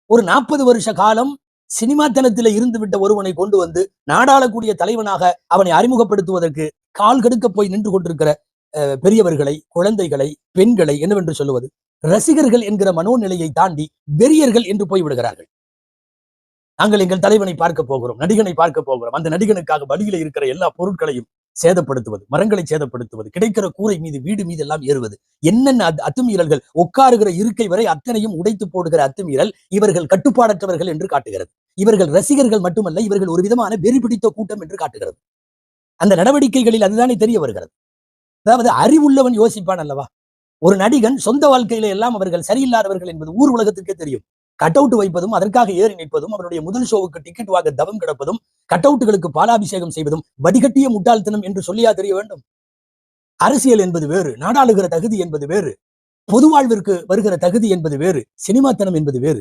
ஒரு 40 வருஷ காலம் சினிமா தளத்தில் இருந்து விட்ட ஒருவனை கொண்டு வந்து நாடாளக்கூடிய தலைவனாக அவனை அறிமுகப்படுத்துவதற்கு கால் கெடுக்க போய் நின்று கொண்டிருக்கிற பெரியவர்களை, குழந்தைகளை, பெண்களை என்னவென்று சொல்லுவது? ரசிகர்கள் என்கிற மனோநிலையை தாண்டி வெறியர்கள் என்று போய்விடுகிறார்கள். நாங்கள் எங்கள் தலைவனை பார்க்க போகிறோம், நடிகனை பார்க்க போகிறோம், அந்த நடிகனுக்காக வழியில இருக்கிற எல்லா பொருட்களையும் சேதப்படுத்துவது, மரங்களை சேதப்படுத்துவது, கிடைக்கிற கூரை மீது, வீடு மீது எல்லாம் ஏறுவது, என்னென்ன அத்துமீறல்கள், உட்காருகிற இருக்கை வரை அத்தனையும் உடைத்து போடுகிற அத்துமீறல் இவர்கள் கட்டுப்பாடற்றவர்கள் என்று காட்டுகிறது. இவர்கள் ரசிகர்கள் மட்டுமல்ல, இவர்கள் ஒரு விதமான வெறி பிடித்த கூட்டம் என்று காட்டுகிறது. அந்த நடவடிக்கைகளில் அதுதானே தெரிய வருகிறது. அதாவது அறிவுள்ளவன் யோசிப்பான் அல்லவா? ஒரு நடிகன் சொந்த வாழ்க்கையில எல்லாம் அவர்கள் சரியில்லாதவர்கள் என்பது ஊர் உலகத்திற்கே தெரியும். கட் அவுட் வைப்பதும், அதற்காக ஏறி நிற்பதும், அவருடைய முதல் ஷோவுக்கு டிக்கெட் வாங்க தவம் கிடப்பதும், கட் அவுட்டுகளுக்கு பாலாபிஷேகம் செய்வதும் வடிகட்டிய முட்டாள்தனம் என்று சொல்லியா தெரிய வேண்டும்? அரசியல் என்பது வேறு, நாடாளுகிற தகுதி என்பது வேறு, பொது வாழ்விற்கு வருகிற தகுதி என்பது வேறு, சினிமாத்தனம் என்பது வேறு.